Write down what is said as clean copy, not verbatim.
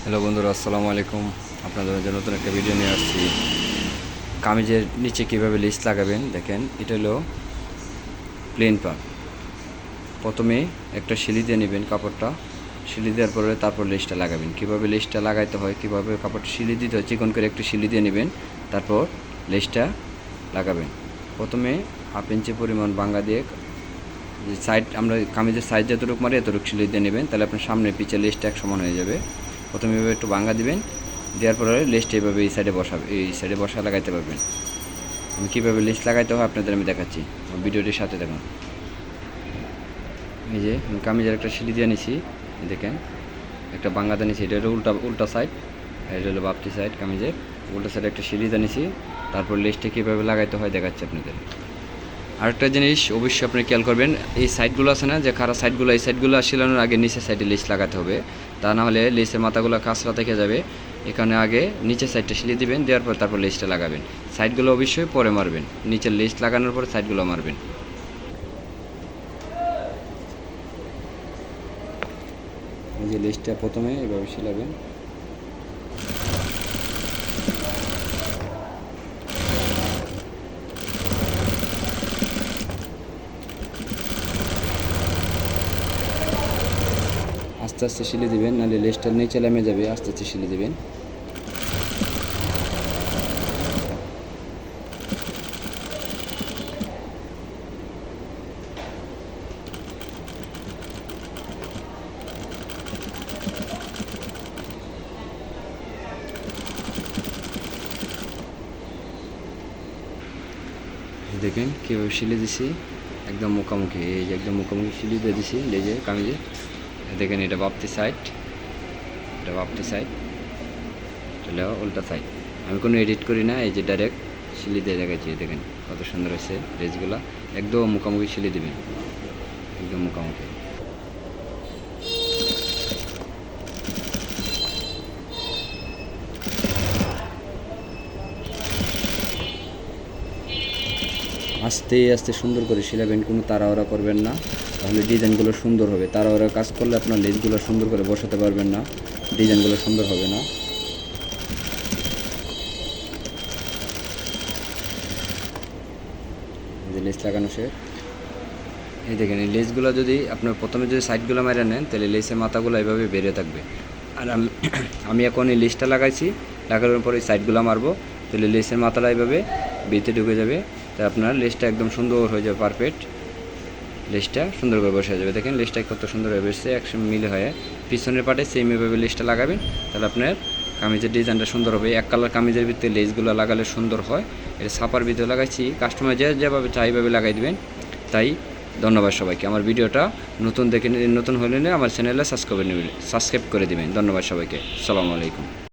Hello বন্ধুরা, আসসালামু আলাইকুম। আপনাদের জন্য নতুন একটা ভিডিও নিয়ে আসছি। কামিজের নিচে কীভাবে লেস লাগাবেন দেখেন। এটা হলো প্লেন পার্ট। প্রথমে একটা সিলি দিয়ে নেবেন কাপড়টা। সিলি দেওয়ার পরে তারপর লেসটা লাগাবেন। কীভাবে লেসটা লাগাইতে হয়, কীভাবে কাপড়টা সিলি দিতে হয়, চিকন করে একটু সিলি দিয়ে নেবেন। তারপর লেসটা লাগাবেন। প্রথমে হাফ ইঞ্চি পরিমাণ বাঙ্গা দিয়ে যে সাইড আমরা কামিজের সাইজ যতটুকু মারি এতটুকু সিলি দিয়ে নেবেন। তাহলে আপনার সামনে পিছে লেসটা এক সমান হয়ে যাবে। প্রথমে এভাবে একটু বাঙ্গা দিবেন, দেওয়ার পরে লেসটা এভাবে এই সাইডে বসাবে, এই সাইডে বসা লাগাইতে পারবেন। আমি কীভাবে লেস লাগাইতে হয় আপনাদের আমি দেখাচ্ছি, ভিডিওটির সাথে দেখুন। এই যে আমি কামিজের একটা সিলি দিয়ে নিছি, দেখেন একটা বাঙ্গা দিয়ে নিছি। এটা হলো উল্টা সাইড, এটা হলো বাপটি সাইড। কামিজের উল্টা সাইডে একটা সিলি দিয়ে নিছি। তারপর লেসটা কীভাবে লাগাইতে হয় দেখাচ্ছি আপনাদের। আরেকটা জিনিস অবশ্যই আপনি খেয়াল করবেন, এই সাইডগুলো আছে না, যে খারাপ সাইডগুলো, এই সাইডগুলো শিলানোর আগে নিচের সাইডে লেস লাগাতে হবে। তা না হলে লেসের মাথাগুলো কাঁচরা থেকে যাবে। এখানে আগে নিচের সাইডটা সিলি দিবেন, দেওয়ার পর তারপর লেসটা লাগাবেন। সাইডগুলো অবশ্যই পরে মারবেন, নিচের লেস লাগানোর পর সাইডগুলো মারবেন। এই যে লেসটা প্রথমে এভাবে শিলাবেন। আস্তে আস্তে সিলে দিবেন, নাহলে লেসটা নিচে নেমে যাবে। আস্তে আস্তে সিলে দিবেন। দেখেন কীভাবে সিলে দিছি, একদম মুখামুখি। এই যে একদম মুখামুখি সিলি দিয়ে দিছি লেজে কামিজে। দেখেন এটা বাপতি সাইড, এটা বাপটি সাইড, এটা উল্টা সাইড। আমি কোনো এডিট করি না, এই যে ডাইরেক্ট সিলি দিয়ে দেখাচ্ছি। দেখেন কত সুন্দর হয়েছে ড্রেসগুলো। একদম মুখামুখি সিলি দেবেন, একদম মুখামুখি। আস্তে আস্তে সুন্দর করে সিলাবেন, কোনো তাড়াহুড়া করবেন না, তাহলে ডিজাইনগুলো সুন্দর হবে। তাড়াহুড়া কাজ করলে আপনার লেসগুলো সুন্দর করে বসাতে পারবেন না, ডিজাইনগুলো সুন্দর হবে না। যে লেস লাগানো শেষ। এই দেখেন এই লেসগুলো যদি আপনার প্রথমে যদি সাইডগুলো মেরে নেন, তাহলে লেসের মাথাগুলো এভাবে বেরিয়ে থাকবে। আর আমি এখন এই লেসটা লাগাইছি, লাগানোর পরে সাইডগুলো মারবো, তাহলে লেসের মাথাটা এইভাবে ভিতরে ঢুকে যাবে। তাই আপনার লেসটা একদম সুন্দর হয়ে যাবে, পারফেক্ট। লেসটা সুন্দর করে বসে যাবে। দেখেন লেসটা কত সুন্দর হয়ে বসছে, একসঙ্গে মিলে হয়ে। পিছনের পাটে সেম এভাবে লেসটা লাগাবেন, তাহলে আপনার কামিজের ডিজাইনটা সুন্দর হবে। এক কালার কামিজের ভিতরে লেসগুলো লাগালে সুন্দর হয়। এটা ছাপার ভিতরে লাগাইছি, কাস্টমার যেভাবে চাই এইভাবে লাগাই দেবেন। তাই ধন্যবাদ সবাইকে। আমার ভিডিওটা নতুন হলে আমার চ্যানেলে সাবস্ক্রাইব করে দেবেন। ধন্যবাদ সবাইকে। আসসালামু আলাইকুম।